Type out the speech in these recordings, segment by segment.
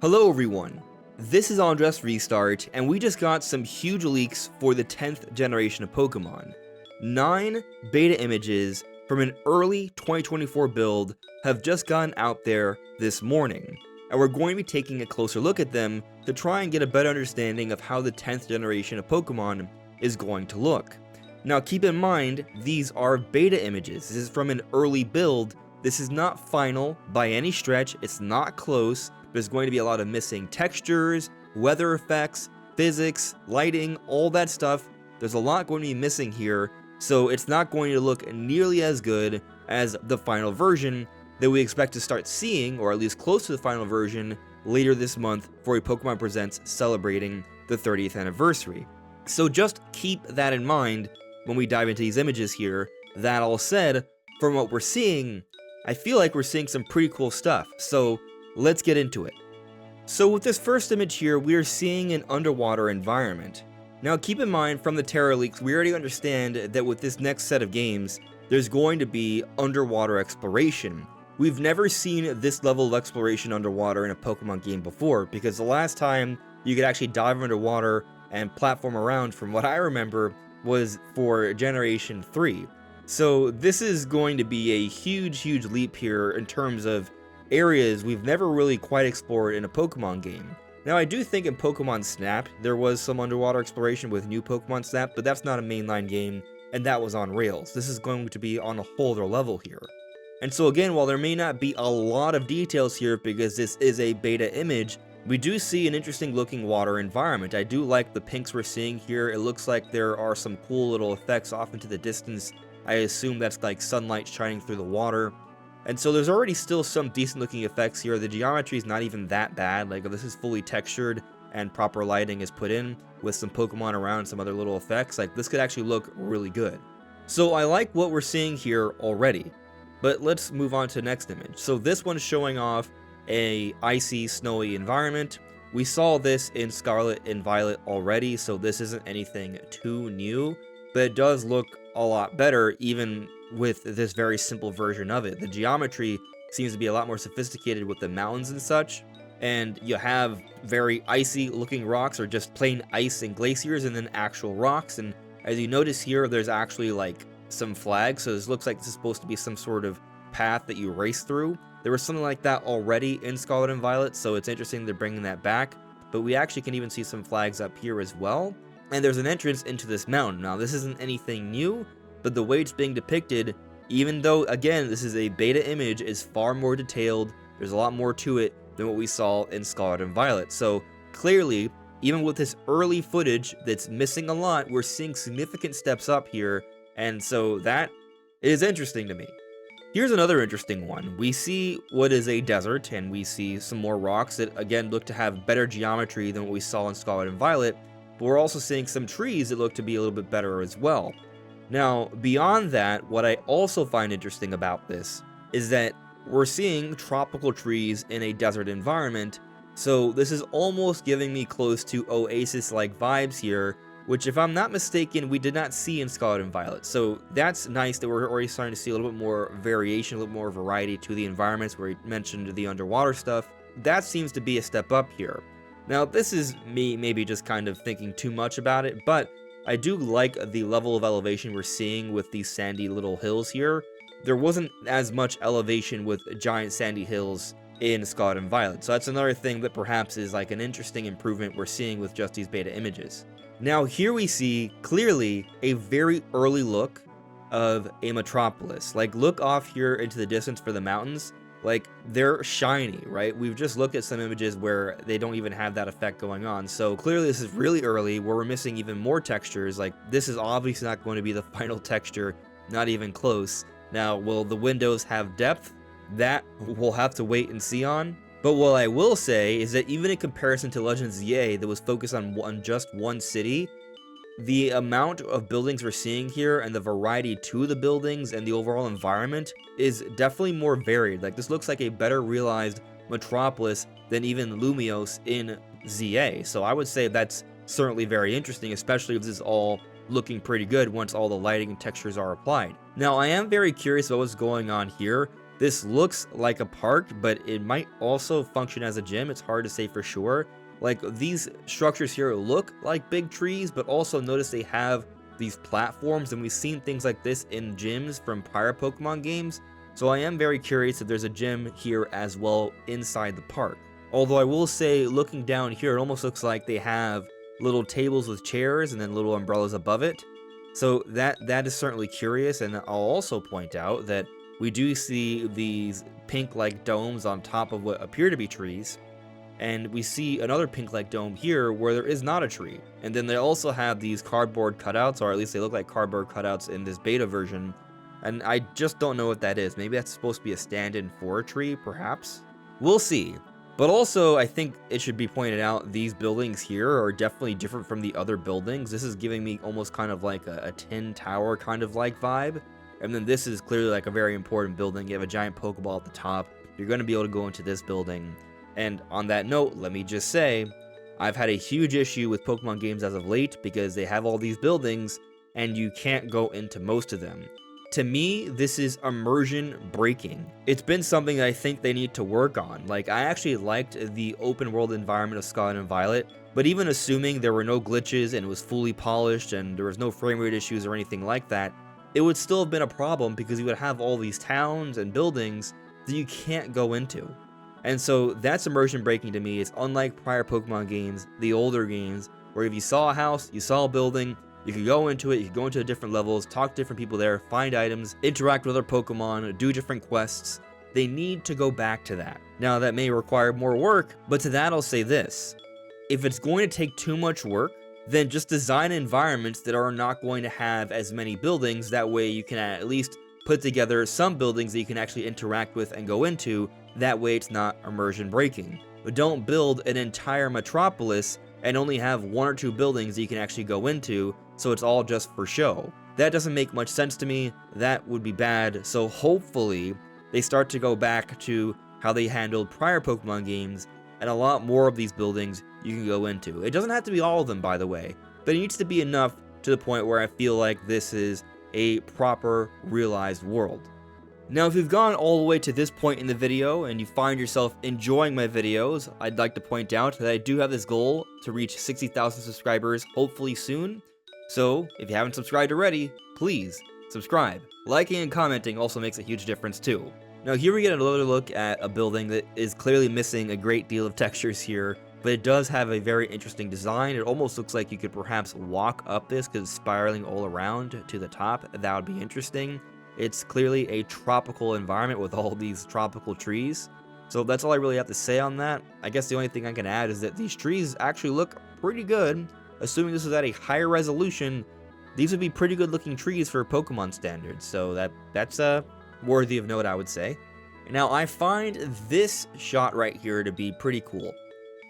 Hello everyone, this is AndresRestart, and we just got some huge leaks for the 10th generation of Pokemon. 9 beta images from an early 2024 build have just gotten out there this morning, and we're going to be taking a closer look at them to try and get a better understanding of how the 10th generation of Pokemon is going to look. Now keep in mind, these are beta images. This is from an early build. This is not final by any stretch, it's not close. There's going to be a lot of missing textures, weather effects, physics, lighting, all that stuff. There's a lot going to be missing here, so it's not going to look nearly as good as the final version that we expect to start seeing, or at least close to the final version, later this month for a Pokémon Presents celebrating the 30th anniversary. So just keep that in mind when we dive into these images here. That all said, from what we're seeing, I feel like we're seeing some pretty cool stuff, so let's get into it. So with this first image here, we are seeing an underwater environment. Now keep in mind, from the Terra leaks, we already understand that with this next set of games, there's going to be underwater exploration. We've never seen this level of exploration underwater in a Pokemon game before, because the last time you could actually dive underwater and platform around, from what I remember, was for Generation 3. So this is going to be a huge leap here in terms of areas we've never really quite explored in a Pokemon game. Now I do think in Pokemon Snap there was some underwater exploration with new Pokemon Snap, but that's not a mainline game, and that was on rails. This is going to be on a whole other level here. And so again, while there may not be a lot of details here because this is a beta image, we do see an interesting looking water environment. I do like the pinks we're seeing here. It looks like there are some cool little effects off into the distance. I assume that's like sunlight shining through the water. And so there's already still some decent looking effects here. The geometry is not even that bad. Like, this is fully textured and proper lighting is put in with some Pokemon around, some other little effects. Like, this could actually look really good. So I like what we're seeing here already. But let's move on to the next image. So this one's showing off a icy, snowy environment. We saw this in Scarlet and Violet already, so this isn't anything too new, but it does look a lot better even with this very simple version of it. The geometry seems to be a lot more sophisticated with the mountains and such, and you have very icy looking rocks, or just plain ice and glaciers, and then actual rocks. And as you notice here, there's actually like some flags, so this looks like this is supposed to be some sort of path that you race through. There was something like that already in Scarlet and Violet, so it's interesting they're bringing that back, but we actually can even see some flags up here as well. And there's an entrance into this mountain. Now this isn't anything new, but the way it's being depicted, even though, again, this is a beta image, is far more detailed. There's a lot more to it than what we saw in Scarlet and Violet. So clearly, even with this early footage that's missing a lot, we're seeing significant steps up here, and so that is interesting to me. Here's another interesting one. We see what is a desert, and we see some more rocks that, again, look to have better geometry than what we saw in Scarlet and Violet, but we're also seeing some trees that look to be a little bit better as well. Now, beyond that, what I also find interesting about this is that we're seeing tropical trees in a desert environment, so this is almost giving me close to Oasis-like vibes here, which, if I'm not mistaken, we did not see in Scarlet and Violet. So that's nice that we're already starting to see a little bit more variation, a little more variety to the environments where we mentioned the underwater stuff. That seems to be a step up here. Now, this is me maybe just kind of thinking too much about it, but I do like the level of elevation we're seeing with these sandy little hills here. There wasn't as much elevation with giant sandy hills in Scarlet and Violet, so that's another thing that perhaps is like an interesting improvement we're seeing with just these beta images. Now here we see clearly a very early look of a Metropolis. Like, look off here into the distance for the mountains. Like, they're shiny, right? We've just looked at some images where they don't even have that effect going on. So clearly this is really early, where we're missing even more textures. Like, this is obviously not going to be the final texture, not even close. Now, will the windows have depth? That we'll have to wait and see on. But what I will say is that even in comparison to Legends ZA that was focused on just one city, the amount of buildings we're seeing here and the variety to the buildings and the overall environment is definitely more varied. Like, this looks like a better realized Metropolis than even Lumios in ZA. So I would say that's certainly very interesting, especially if this is all looking pretty good once all the lighting and textures are applied. Now, I am very curious about what's going on here. This looks like a park, but it might also function as a gym. It's hard to say for sure. Like, these structures here look like big trees, but also notice they have these platforms, and we've seen things like this in gyms from prior Pokemon games. So I am very curious if there's a gym here as well inside the park. Although I will say, looking down here, it almost looks like they have little tables with chairs and then little umbrellas above it. So that is certainly curious, and I'll also point out that we do see these pink-like domes on top of what appear to be trees, and we see another pink-like dome here where there is not a tree. And then they also have these cardboard cutouts, or at least they look like cardboard cutouts in this beta version, and I just don't know what that is. Maybe that's supposed to be a stand-in for a tree, perhaps? We'll see. But also, I think it should be pointed out, these buildings here are definitely different from the other buildings. This is giving me almost kind of like a tin tower kind of like vibe. And then this is clearly like a very important building. You have a giant Pokeball at the top. You're going to be able to go into this building. And on that note, let me just say, I've had a huge issue with Pokemon games as of late because they have all these buildings and you can't go into most of them. To me, this is immersion breaking. It's been something that I think they need to work on. Like, I actually liked the open world environment of Scarlet and Violet, but even assuming there were no glitches and it was fully polished and there was no frame rate issues or anything like that, it would still have been a problem because you would have all these towns and buildings that you can't go into. And so that's immersion breaking to me. It's unlike prior Pokemon games, the older games, where if you saw a house, you saw a building, you could go into it, you could go into different levels, talk to different people there, find items, interact with other Pokemon, do different quests. They need to go back to that. Now, that may require more work, but to that I'll say this. If it's going to take too much work, then just design environments that are not going to have as many buildings. That way you can at least put together some buildings that you can actually interact with and go into. That way it's not immersion breaking. But don't build an entire Metropolis and only have one or two buildings that you can actually go into, so it's all just for show. That doesn't make much sense to me. That would be bad. So hopefully they start to go back to how they handled prior Pokemon games, and a lot more of these buildings you can go into. It doesn't have to be all of them, by the way, but it needs to be enough to the point where I feel like this is a proper realized world. Now, if you've gone all the way to this point in the video and you find yourself enjoying my videos, I'd like to point out that I do have this goal to reach 60,000 subscribers hopefully soon. So, if you haven't subscribed already, please subscribe. Liking and commenting also makes a huge difference too. Now, here we get another look at a building that is clearly missing a great deal of textures here, but it does have a very interesting design. It almost looks like you could perhaps walk up this because it's spiraling all around to the top. That would be interesting. It's clearly a tropical environment with all these tropical trees. So that's all I really have to say on that. I guess the only thing I can add is that these trees actually look pretty good. Assuming this is at a higher resolution, these would be pretty good looking trees for Pokemon standards. So that's worthy of note, I would say. Now, I find this shot right here to be pretty cool.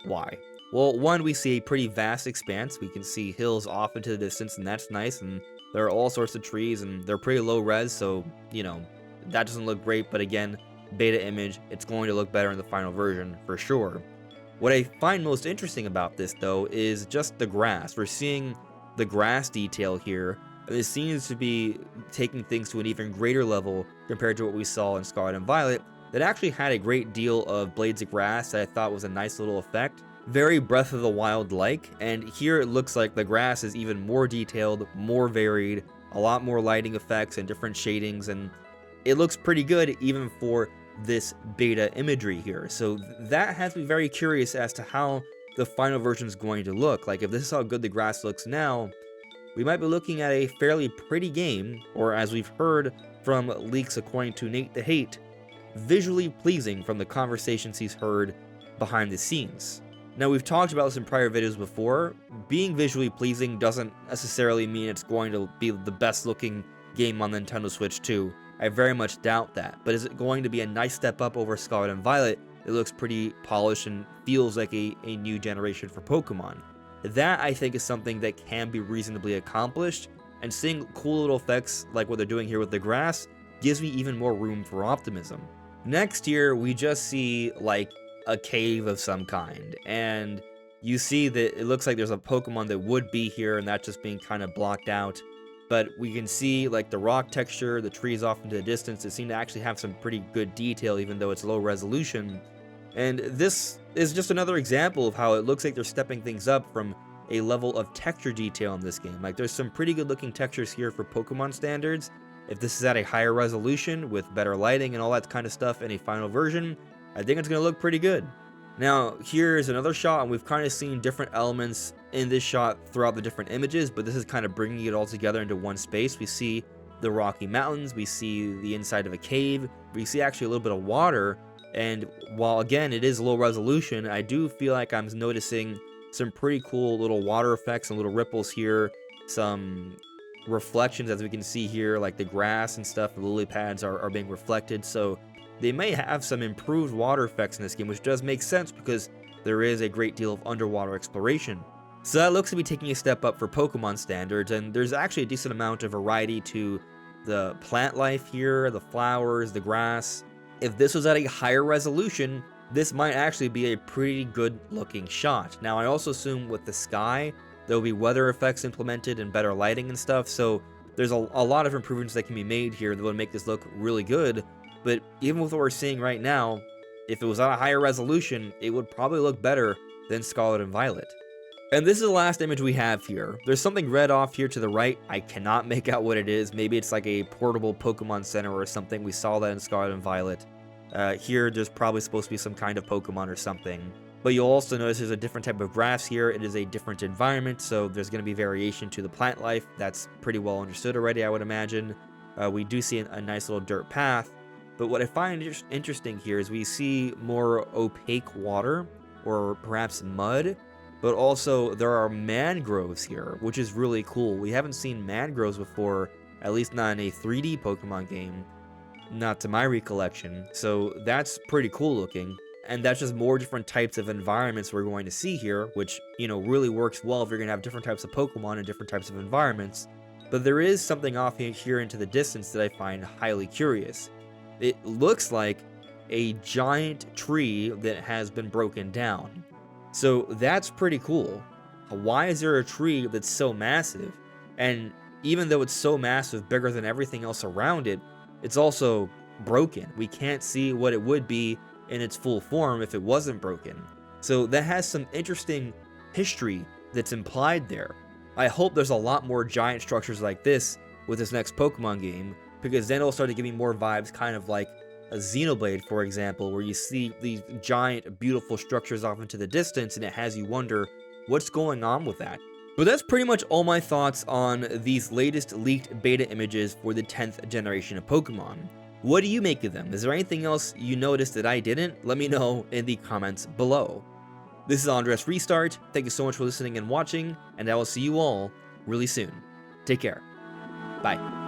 Why? Well, one, we see a pretty vast expanse. We can see hills off into the distance, and that's nice. And there are all sorts of trees, and they're pretty low res, so, you know, that doesn't look great. But again, beta image, it's going to look better in the final version, for sure. What I find most interesting about this, though, is just the grass. We're seeing the grass detail here, and this seems to be taking things to an even greater level compared to what we saw in Scarlet and Violet, that actually had a great deal of blades of grass that I thought was a nice little effect. Very Breath of the Wild-like, and here it looks like the grass is even more detailed, more varied, a lot more lighting effects and different shadings, and it looks pretty good even for this beta imagery here. So that has me very curious as to how the final version is going to look. Like, if this is how good the grass looks now, we might be looking at a fairly pretty game, or as we've heard from leaks according to Nate the Hate, visually pleasing from the conversations he's heard behind the scenes. Now, we've talked about this in prior videos before. Being visually pleasing doesn't necessarily mean it's going to be the best looking game on Nintendo Switch 2. I very much doubt that. But is it going to be a nice step up over Scarlet and Violet? It looks pretty polished and feels like a new generation for Pokemon. That, I think, is something that can be reasonably accomplished, and seeing cool little effects like what they're doing here with the grass gives me even more room for optimism. Next here, we just see, like, a cave of some kind, and you see that it looks like there's a Pokemon that would be here, and that's just being kind of blocked out. but we can see like the rock texture, the trees off into the distance. It seemed to actually have some pretty good detail, even though it's low resolution. And this is just another example of how it looks like they're stepping things up from a level of texture detail in this game. Like, there's some pretty good looking textures here for Pokemon standards. If this is at a higher resolution with better lighting and all that kind of stuff in a final version, I think it's going to look pretty good. Now, here's another shot, and we've kind of seen different elements in this shot throughout the different images, but this is kind of bringing it all together into one space. We see the Rocky Mountains, we see the inside of a cave, we see actually a little bit of water, and while again it is low resolution, I do feel like I'm noticing some pretty cool little water effects and little ripples here, some reflections as we can see here, like the grass and stuff, the lily pads are being reflected, so they may have some improved water effects in this game, which does make sense because there is a great deal of underwater exploration. So that looks to be taking a step up for Pokemon standards, and there's actually a decent amount of variety to the plant life here, the flowers, the grass. If this was at a higher resolution, this might actually be a pretty good looking shot. Now, I also assume with the sky, there will be weather effects implemented and better lighting and stuff, so there's a lot of improvements that can be made here that would make this look really good. But even with what we're seeing right now, if it was at a higher resolution, it would probably look better than Scarlet and Violet. And this is the last image we have here. There's something red off here to the right. I cannot make out what it is. Maybe it's like a portable Pokemon Center or something. We saw that in Scarlet and Violet. Here, there's probably supposed to be some kind of Pokemon or something. But you'll also notice there's a different type of grass here. It is a different environment, so there's going to be variation to the plant life. That's pretty well understood already, I would imagine. We do see a nice little dirt path. But what I find interesting here is we see more opaque water, or perhaps mud, but also there are mangroves here, which is really cool. We haven't seen mangroves before, at least not in a 3D Pokemon game, not to my recollection, so that's pretty cool looking. And that's just more different types of environments we're going to see here, which, you know, really works well if you're going to have different types of Pokemon and different types of environments. But there is something off here into the distance that I find highly curious. It looks like a giant tree that has been broken down. So that's pretty cool. Why is there a tree that's so massive? And even though it's so massive, bigger than everything else around it, it's also broken. We can't see what it would be in its full form if it wasn't broken. So that has some interesting history that's implied there. I hope there's a lot more giant structures like this with this next Pokemon game, because then it'll start to give me more vibes kind of like a Xenoblade, for example, where you see these giant, beautiful structures off into the distance, and it has you wonder what's going on with that. But that's pretty much all my thoughts on these latest leaked beta images for the 10th generation of Pokemon. What do you make of them? Is there anything else you noticed that I didn't? Let me know in the comments below. This is AndresRestart. Thank you so much for listening and watching, and I will see you all really soon. Take care. Bye.